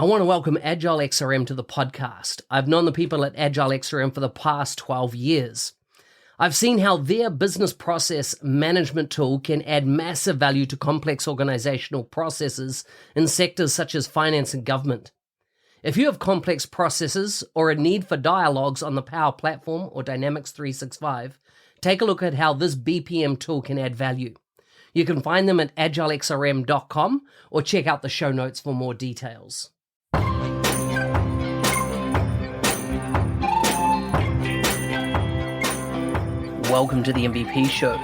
I want to welcome Agile XRM to the podcast. I've known the people at Agile XRM for the past 12 years. I've seen how their business process management tool can add massive value to complex organizational processes in sectors such as finance and government. If you have complex processes or a need for dialogues on the Power Platform or Dynamics 365, take a look at how this BPM tool can add value. You can find them at agilexrm.com or check out the show notes for more details. Welcome to the MVP Show.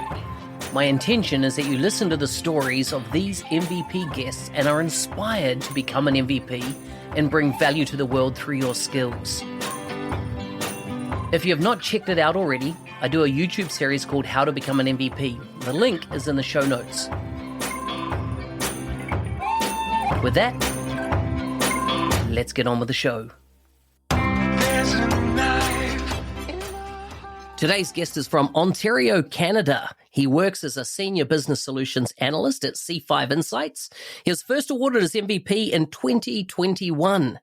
My intention is that you listen to the stories of these MVP guests and are inspired to become an MVP and bring value to the world through your skills. If you have not checked it out already, I do a YouTube series called How to Become an MVP. The link is in the show notes. With that, let's get on with the show. Today's guest is from Ontario, Canada. He works as a senior business solutions analyst at C5 Insights. He was first awarded as MVP in 2021.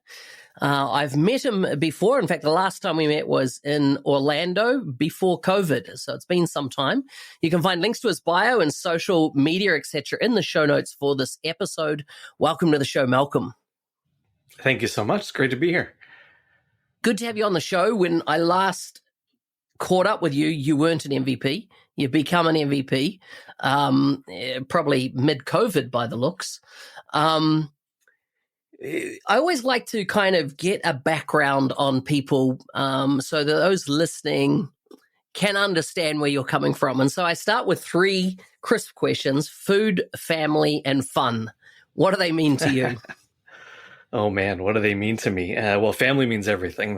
I've met him before. In fact, the last time we met was in Orlando before COVID, so it's been some time. You can find links to his bio and social media, etc., in the show notes for this episode. Welcome to the show, Malcolm. Thank you so much. It's great to be here. Good to have you on the show. When I last caught up with you, you weren't an MVP. You've become an MVP, probably mid-COVID by the looks. I always like to kind of get a background on people so that those listening can understand where you're coming from. And so I start with three crisp questions: food, family, and fun. What do they mean to you? Oh, man, what do they mean to me? Well, family means everything.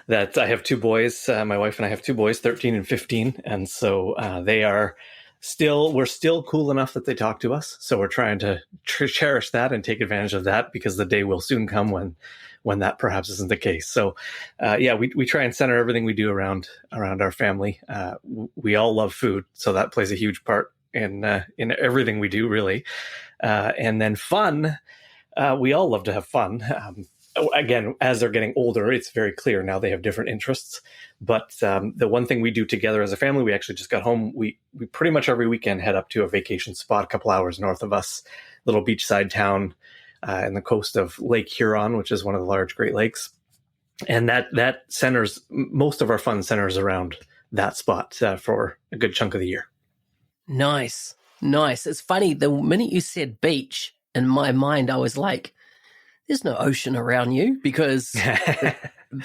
That I have two boys. My wife and I have two boys, 13 and 15. And so we're still cool enough that they talk to us. So we're trying to cherish that and take advantage of that, because the day will soon come when that perhaps isn't the case. So we try and center everything we do around our family. We all love food, so that plays a huge part in everything we do, really. And then fun, we all love to have fun. Again, as they're getting older, it's very clear now they have different interests. But the one thing we do together as a family, we actually just got home. We pretty much every weekend head up to a vacation spot a couple hours north of us, little beachside town in the coast of Lake Huron, which is one of the large Great Lakes. And that centers, most of our fun centers around that spot for a good chunk of the year. Nice. It's funny, the minute you said beach, in my mind, I was like, there's no ocean around you, because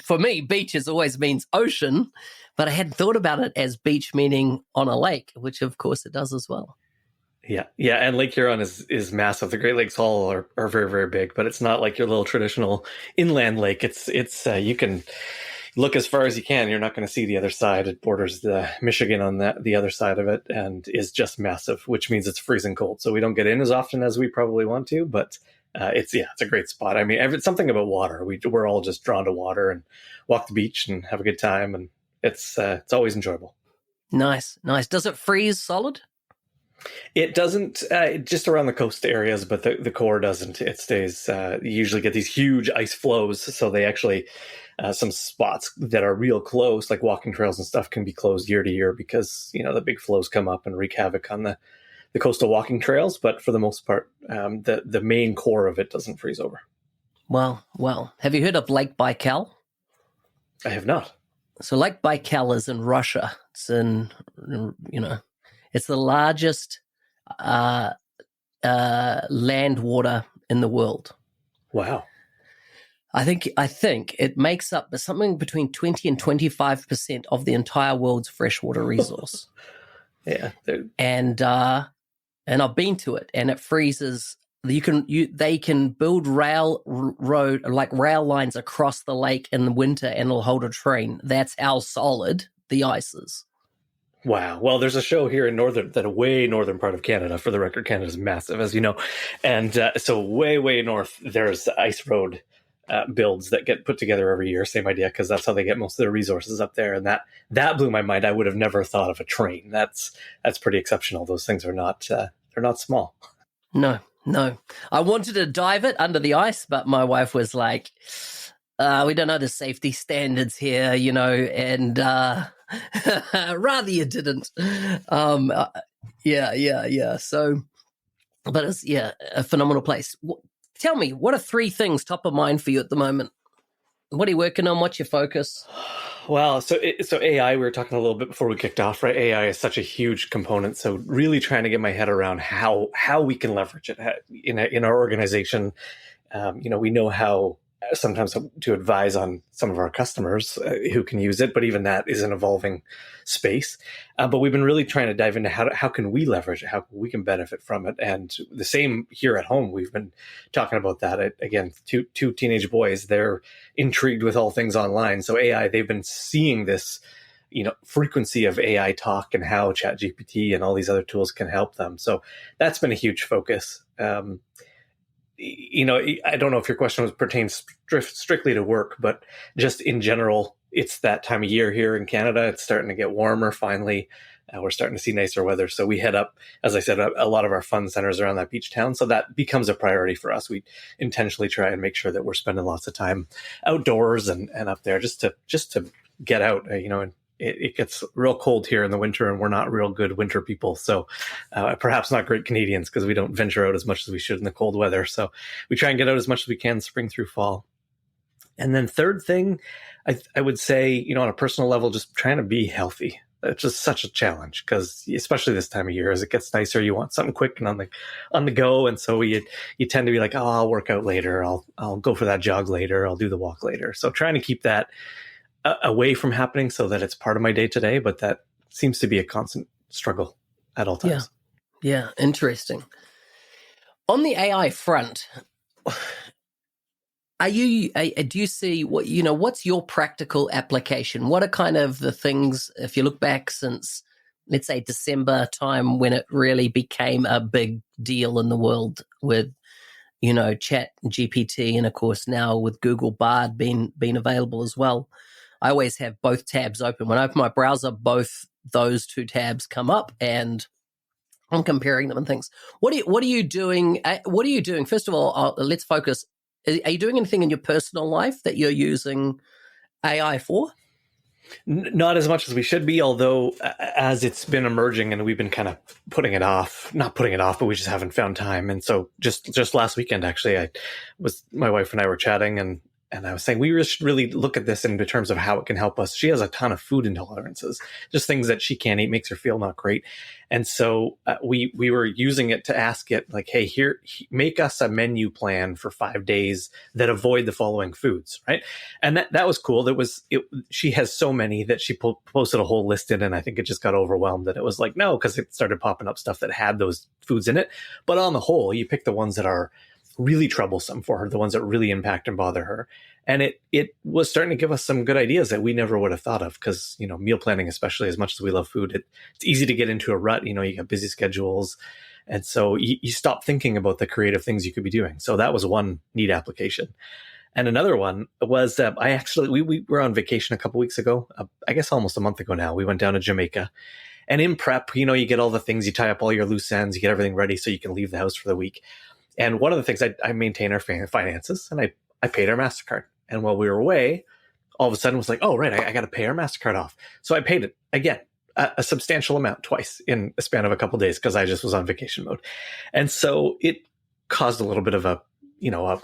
for me, beaches always means ocean, but I hadn't thought about it as beach meaning on a lake, which of course it does as well. Yeah. And Lake Huron is massive. The Great Lakes all are very, very big, but it's not like your little traditional inland lake. It's you can look as far as you can. You're not going to see the other side. It borders the Michigan on the other side of it, and is just massive, which means it's freezing cold. So we don't get in as often as we probably want to, but it's a great spot. I mean, it's something about water. We're all just drawn to water and walk the beach and have a good time, and it's always enjoyable. Nice. Does it freeze solid? It doesn't, just around the coast areas, but the core doesn't. It stays. You usually get these huge ice flows, so they actually some spots that are real close, like walking trails and stuff, can be closed year to year because the big flows come up and wreak havoc on the coastal walking trails. But for the most part, the main core of it doesn't freeze over. Well, have you heard of Lake Baikal? I have not. So Lake Baikal is in Russia. It's it's the largest land water in the world. Wow. I think it makes up something between 20 and 25% of the entire world's freshwater resource. Yeah. And I've been to it, and it freezes. They can build rail lines across the lake in the winter, and it'll hold a train. That's how solid the ice is. Wow. Well, there's a show here in way northern part of Canada. For the record, Canada is massive, as you know. And so way north, there's ice road builds that get put together every year. Same idea, because that's how they get most of their resources up there. And that blew my mind. I would have never thought of a train. That's pretty exceptional. Those things are not they're not small. No, No. I wanted to dive it under the ice, but my wife was like, we don't know the safety standards here, and rather you didn't. Yeah. So, but it's, a phenomenal place. Tell me, what are 3 things top of mind for you at the moment? What are you working on? What's your focus? Well, so AI, we were talking a little bit before we kicked off, right? AI is such a huge component. So really trying to get my head around how we can leverage it in our organization. We know how sometimes to advise on some of our customers who can use it, but even that is an evolving space. But we've been really trying to dive into how can we leverage it, how we can benefit from it. And the same here at home, we've been talking about that. Again, two teenage boys, they're intrigued with all things online. So AI, they've been seeing this frequency of AI talk and how ChatGPT and all these other tools can help them. So that's been a huge focus. I don't know if your question pertains strictly to work, but just in general, it's that time of year here in Canada. It's starting to get warmer finally. We're starting to see nicer weather. So we head up, as I said, a lot of our fun centers around that beach town. So that becomes a priority for us. We intentionally try and make sure that we're spending lots of time outdoors and up there just to get out, and it gets real cold here in the winter, and we're not real good winter people. So perhaps not great Canadians, because we don't venture out as much as we should in the cold weather. So we try and get out as much as we can spring through fall. And then third thing, I would say, on a personal level, just trying to be healthy. It's just such a challenge, because especially this time of year, as it gets nicer, you want something quick and on the go. And so you tend to be like, oh, I'll work out later. I'll go for that jog later. I'll do the walk later. So trying to keep that away from happening so that it's part of my day to day, but that seems to be a constant struggle at all times. Yeah. Interesting. On the AI front, do you see what's your practical application? What are kind of the things, if you look back since, let's say, December time, when it really became a big deal in the world with, Chat GPT, and of course now with Google Bard being available as well. I always have both tabs open. When I open my browser, both those 2 tabs come up, and I'm comparing them and things. What are you doing? What are you doing? First of all, let's focus. Are you doing anything in your personal life that you're using AI for? Not as much as we should be, although as it's been emerging and we've been kind of not putting it off, but we just haven't found time. And so just last weekend, actually, my wife and I were chatting, and I was saying we should really look at this in terms of how it can help us. She has a ton of food intolerances, just things that she can't eat, makes her feel not great. And so we were using it to ask it, like, hey, here, make us a menu plan for 5 days that avoid the following foods, right? And that was cool. She has so many that she posted a whole list in, and I think it just got overwhelmed. And it was like, no, because it started popping up stuff that had those foods in it. But on the whole, you pick the ones that are really troublesome for her, the ones that really impact and bother her. And it was starting to give us some good ideas that we never would have thought of, because, meal planning, especially, as much as we love food, it's easy to get into a rut. You got busy schedules. And so you stop thinking about the creative things you could be doing. So that was one neat application. And another one was we were on vacation a couple weeks ago, I guess almost a month ago now. We went down to Jamaica. And in prep, you get all the things, you tie up all your loose ends, you get everything ready so you can leave the house for the week. And one of the things, I maintain our finances, and I paid our MasterCard. And while we were away, all of a sudden it was like, oh, right, I got to pay our MasterCard off. So I paid it again, a substantial amount twice in a span of a couple of days, because I just was on vacation mode. And so it caused a little bit of a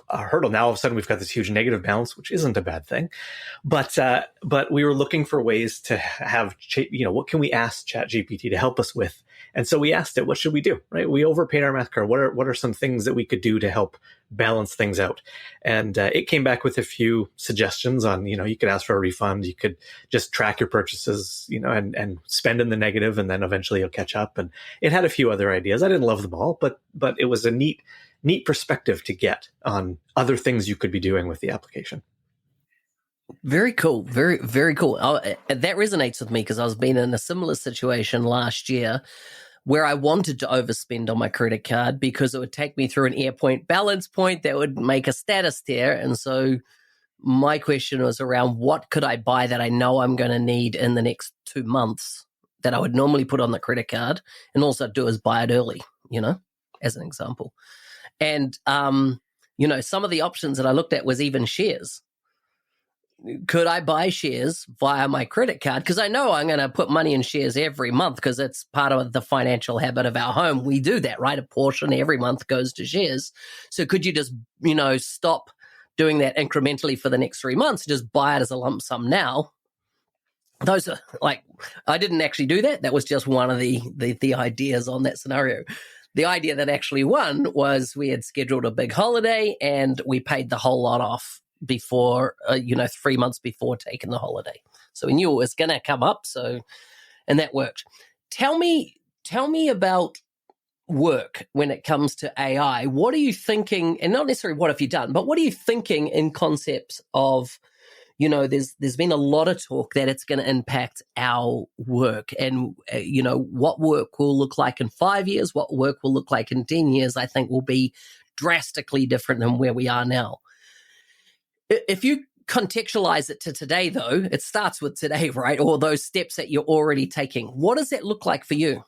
hurdle. Now all of a sudden we've got this huge negative balance, which isn't a bad thing. But we were looking for ways to have, what can we ask ChatGPT to help us with? And so we asked it, what should we do? Right? We overpaid our MasterCard. What are some things that we could do to help balance things out? And it came back with a few suggestions on, you could ask for a refund. You could just track your purchases, and spend in the negative, and then eventually you'll catch up. And it had a few other ideas. I didn't love them all, but it was a neat perspective to get on other things you could be doing with the application. Very cool. Very, very cool. That resonates with me, because I was being in a similar situation last year where I wanted to overspend on my credit card because it would take me through an airpoint balance point that would make a status there. And so my question was around, what could I buy that I know I'm going to need in the next 2 months that I would normally put on the credit card, and also do is buy it early, as an example. And, some of the options that I looked at was even shares. Could I buy shares via my credit card? Because I know I'm going to put money in shares every month because it's part of the financial habit of our home. We do that, right? A portion every month goes to shares. So could you just, stop doing that incrementally for the next 3 months, just buy it as a lump sum now? Those are I didn't actually do that. That was just one of the ideas on that scenario. The idea that actually won was we had scheduled a big holiday and we paid the whole lot off before, 3 months before taking the holiday. So we knew it was going to come up. And that worked. Tell me about work when it comes to AI. What are you thinking? And not necessarily what have you done, but what are you thinking in concepts of, there's been a lot of talk that it's going to impact our work and, what work will look like in 5 years, what work will look like in 10 years, I think will be drastically different than where we are now. If you contextualize it to today, though, it starts with today, right? Or those steps that you're already taking. What does that look like for you?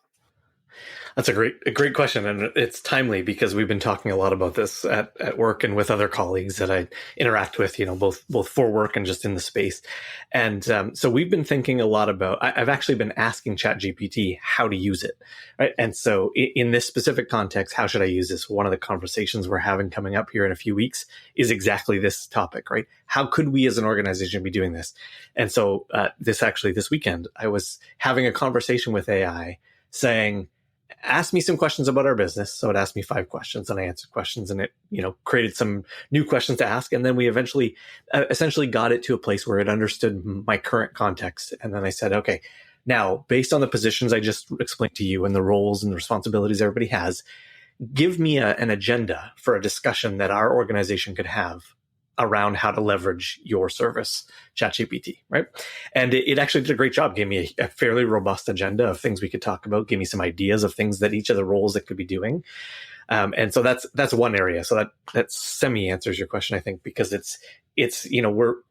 That's a great question, and it's timely because we've been talking a lot about this at work and with other colleagues that I interact with, both for work and just in the space. And so we've been thinking a lot about. I've actually been asking ChatGPT how to use it, right? And so in this specific context, how should I use this? One of the conversations we're having coming up here in a few weeks is exactly this topic, right? How could we as an organization be doing this? And so this weekend, I was having a conversation with AI saying, ask me some questions about our business. So it asked me 5 questions and I answered questions and it, created some new questions to ask. And then we eventually essentially got it to a place where it understood my current context. And then I said, okay, now based on the positions I just explained to you and the roles and the responsibilities everybody has, give me an agenda for a discussion that our organization could have around how to leverage your service, ChatGPT, right? And it actually did a great job, gave me a fairly robust agenda of things we could talk about, gave me some ideas of things that each of the roles it could be doing. And so that's one area. So that semi answers your question, I think, because it's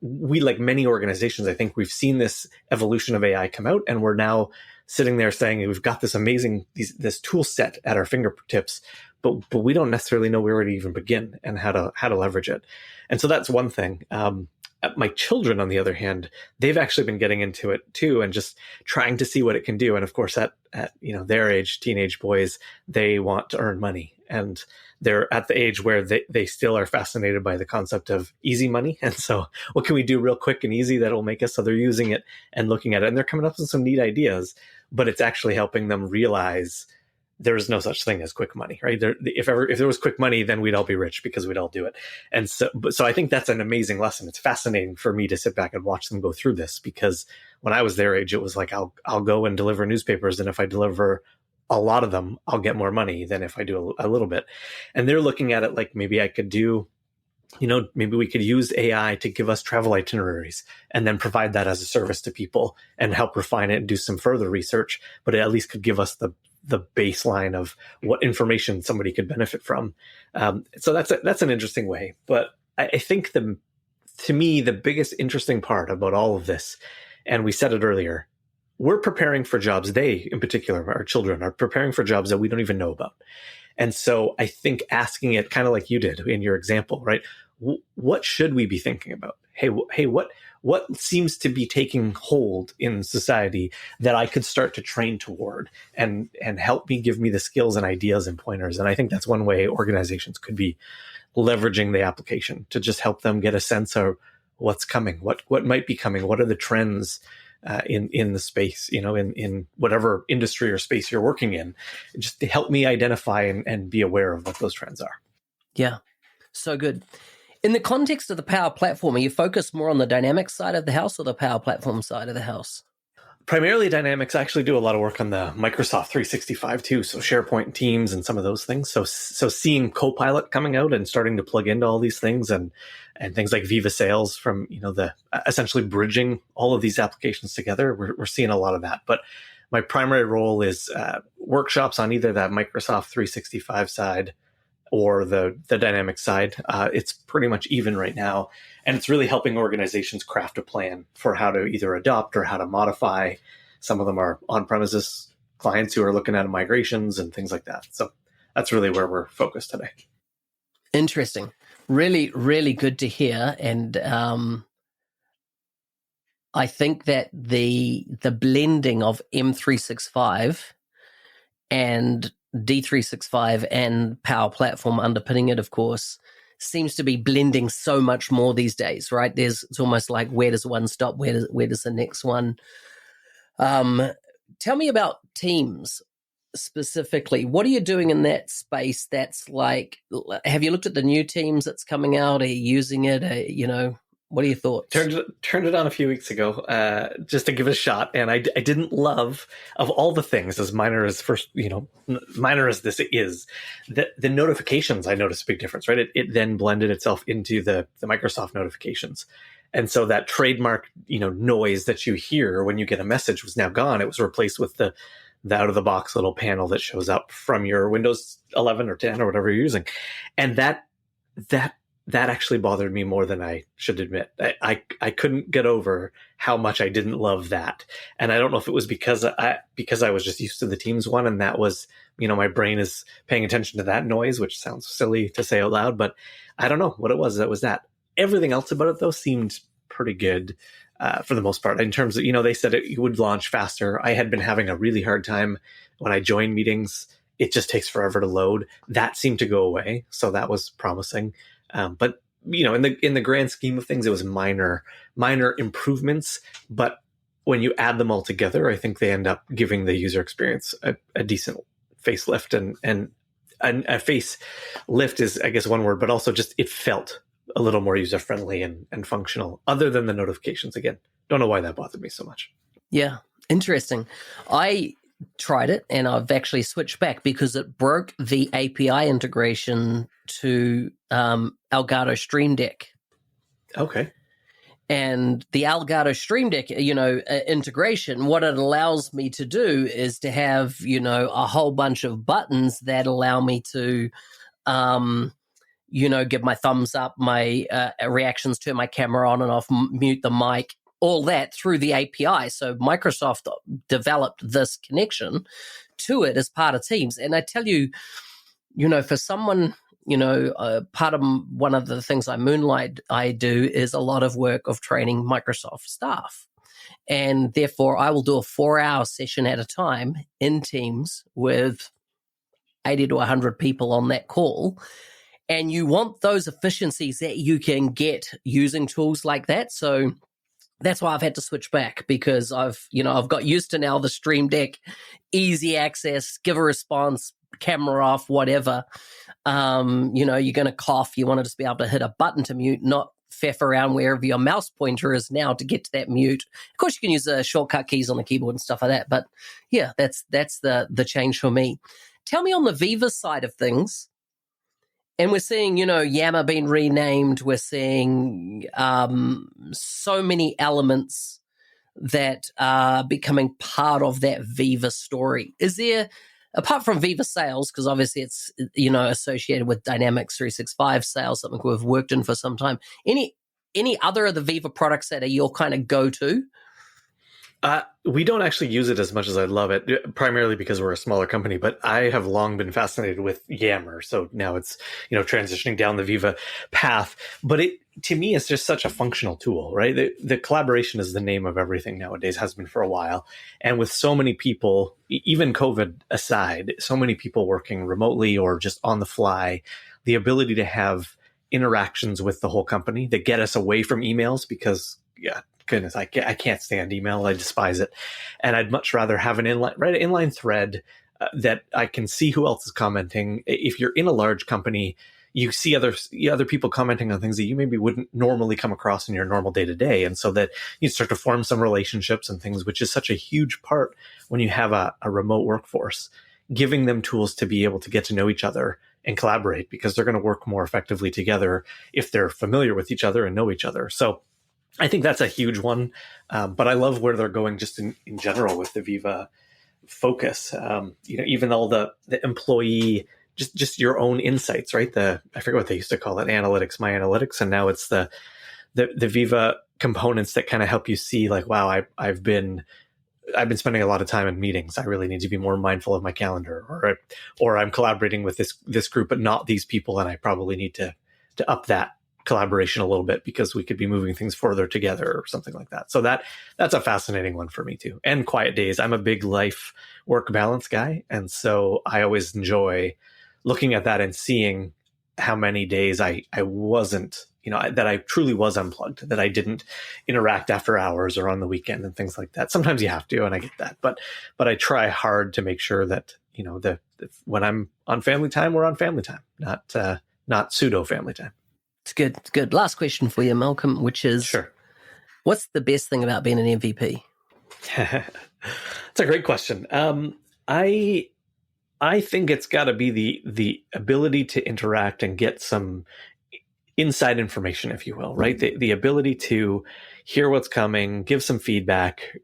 we like many organizations, I think we've seen this evolution of AI come out, and we're now sitting there saying we've got this amazing this tool set at our fingertips, but we don't necessarily know where to even begin and how to leverage it. And so that's one thing. My children, on the other hand, they've actually been getting into it too, and just trying to see what it can do. And of course, at their age, teenage boys, they want to earn money, and they're at the age where they still are fascinated by the concept of easy money. And so, what can we do real quick and easy that will make us? So they're using it and looking at it, and they're coming up with some neat ideas. But it's actually helping them realize there's no such thing as quick money, right? If there was quick money, then we'd all be rich because we'd all do it. And so I think that's an amazing lesson. It's fascinating for me to sit back and watch them go through this, because when I was their age, it was like, I'll go and deliver newspapers. And if I deliver a lot of them, I'll get more money than if I do a little bit. And they're looking at it like, maybe I could do, maybe we could use AI to give us travel itineraries and then provide that as a service to people and help refine it and do some further research, but it at least could give us the baseline of what information somebody could benefit from. So that's an interesting way. But I think to me, the biggest interesting part about all of this, and we said it earlier, we're preparing for jobs. They, in particular, our children, are preparing for jobs that we don't even know about. And so I think asking it, kind of like you did in your example, right? What should we be thinking about? Hey, what seems to be taking hold in society that I could start to train toward and help me, give me the skills and ideas and pointers. And I think that's one way organizations could be leveraging the application to just help them get a sense of what's coming, what might be coming, what are the trends in the space, in whatever industry or space you're working in, just to help me identify and be aware of what those trends are. Yeah, so good. In the context of the Power Platform, are you focused more on the Dynamics side of the house or the Power Platform side of the house? Primarily Dynamics. I actually do a lot of work on the Microsoft 365 too, so SharePoint and Teams and some of those things. So seeing Copilot coming out and starting to plug into all these things and things like Viva Sales from the essentially bridging all of these applications together, we're seeing a lot of that. But my primary role is workshops on either that Microsoft 365 side or the Dynamics side. It's pretty much even right now. And it's really helping organizations craft a plan for how to either adopt or how to modify. Some of them are on-premises clients who are looking at migrations and things like that. So that's really where we're focused today. Interesting. Really, really good to hear. And I think that the blending of M365 and D365 and Power Platform underpinning it, of course, seems to be blending so much more these days, right? It's almost like, where does one stop? Where does the next one? Tell me about Teams specifically. What are you doing in that space? That's like, have you looked at the new Teams that's coming out? Are you using it? What are your thoughts? Turned it on a few weeks ago, just to give it a shot, and I didn't love, of all the things, as minor as minor as this is, the notifications. I noticed a big difference, right? It then blended itself into the Microsoft notifications, and so that trademark noise that you hear when you get a message was now gone. It was replaced with the out of the box little panel that shows up from your Windows 11 or 10 or whatever you're using, and that actually bothered me more than I should admit. I couldn't get over how much I didn't love that. And I don't know if it was because I was just used to the Teams one, and that was, my brain is paying attention to that noise, which sounds silly to say out loud, but I don't know what it was. That was that. Everything else about it, though, seemed pretty good for the most part. In terms of, they said it would launch faster. I had been having a really hard time when I joined meetings. It just takes forever to load. That seemed to go away, so that was promising. But in the grand scheme of things, it was minor improvements. But when you add them all together, I think they end up giving the user experience a decent facelift. And a facelift is, I guess, one word, but also just it felt a little more user friendly and functional. Other than the notifications, again, don't know why that bothered me so much. Yeah, interesting. I tried it and I've actually switched back because it broke the API integration to Elgato Stream Deck. Okay. And the Elgato Stream Deck, integration, what it allows me to do is to have, a whole bunch of buttons that allow me to, give my thumbs up, my reactions, turn my camera on and off, mute the mic, all that through the API. So Microsoft developed this connection to it as part of Teams. And I tell you, for someone, part of one of the things I do is a lot of work of training Microsoft staff. And therefore, I will do a 4-hour session at a time in Teams with 80 to 100 people on that call. And you want those efficiencies that you can get using tools like that. So that's why I've had to switch back, because I've got used to now the Stream Deck, easy access, give a response, camera off, whatever. You're going to cough. You want to just be able to hit a button to mute, not faff around wherever your mouse pointer is now to get to that mute. Of course, you can use the shortcut keys on the keyboard and stuff like that. But yeah, that's the change for me. Tell me on the Viva side of things. And we're seeing, Yammer being renamed. We're seeing so many elements that are becoming part of that Viva story. Is there, apart from Viva sales, because obviously it's, associated with Dynamics 365 sales, something we've worked in for some time, any other of the Viva products that are your kind of go-to? We don't actually use it as much as I'd love it, primarily because we're a smaller company, but I have long been fascinated with Yammer. So now it's, transitioning down the Viva path. But to me, it's just such a functional tool, right? The collaboration is the name of everything nowadays, has been for a while. And with so many people, even COVID aside, so many people working remotely or just on the fly, the ability to have interactions with the whole company that get us away from emails, because, yeah, goodness, I can't stand email. I despise it. And I'd much rather have an inline thread that I can see who else is commenting. If you're in a large company, you see other people commenting on things that you maybe wouldn't normally come across in your normal day-to-day. And so that you start to form some relationships and things, which is such a huge part when you have a remote workforce, giving them tools to be able to get to know each other and collaborate, because they're going to work more effectively together if they're familiar with each other and know each other. So I think that's a huge one, but I love where they're going just in general with the Viva focus. Even all the employee, just your own insights, right? I forget what they used to call it, analytics, my analytics, and now it's the Viva components that kind of help you see, like, wow, I've been I've been spending a lot of time in meetings. I really need to be more mindful of my calendar, or I'm collaborating with this group, but not these people, and I probably need to up that collaboration a little bit because we could be moving things further together or something like that. So that's a fascinating one for me too. And quiet days. I'm a big life work balance guy, and so I always enjoy looking at that and seeing how many days I wasn't, that I truly was unplugged, that I didn't interact after hours or on the weekend and things like that. Sometimes you have to, and I get that, but I try hard to make sure that, when I'm on family time, we're on family time, not pseudo family time. It's good. It's good. Last question for you, Malcolm, which is, sure, what's the best thing about being an MVP? That's a great question. I think it's got to be the ability to interact and get some inside information, if you will, right? The ability to hear what's coming, give some feedback,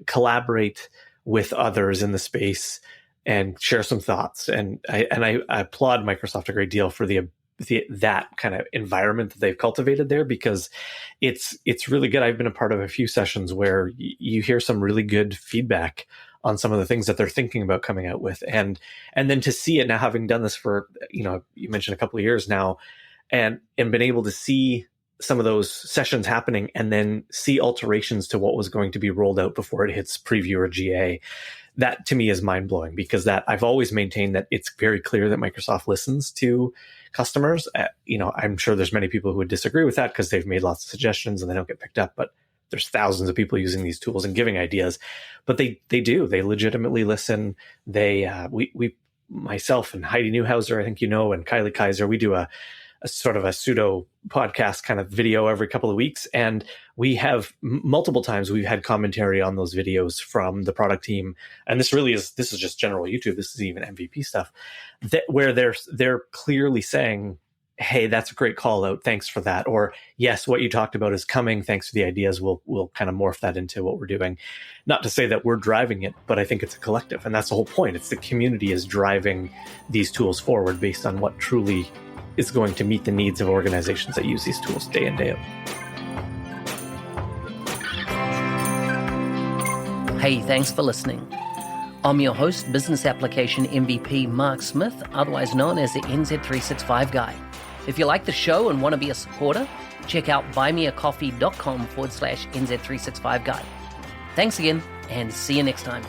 collaborate with others in the space and share some thoughts. And I applaud Microsoft a great deal for that kind of environment that they've cultivated there, because it's really good. I've been a part of a few sessions where you hear some really good feedback on some of the things that they're thinking about coming out with. And then to see it now, having done this for, you mentioned a couple of years now, and been able to see some of those sessions happening and then see alterations to what was going to be rolled out before it hits preview or GA. That to me is mind blowing, because I've always maintained that it's very clear that Microsoft listens to customers. I'm sure there's many people who would disagree with that because they've made lots of suggestions and they don't get picked up, but there's thousands of people using these tools and giving ideas, but they do. They legitimately listen. We myself and Heidi Newhauser, I think and Kylie Kaiser, we do a sort of a pseudo podcast kind of video every couple of weeks. And we have multiple times we've had commentary on those videos from the product team. And this is just general YouTube. This is even MVP stuff where they're clearly saying, hey, that's a great call out. Thanks for that. Or yes, what you talked about is coming. Thanks for the ideas. We'll kind of morph that into what we're doing. Not to say that we're driving it, but I think it's a collective. And that's the whole point. It's the community is driving these tools forward based on what truly is going to meet the needs of organizations that use these tools day in, day out. Hey, thanks for listening. I'm your host, Business Application MVP Mark Smith, otherwise known as the NZ365 Guy. If you like the show and want to be a supporter, check out buymeacoffee.com/NZ365 Guy. Thanks again, and see you next time.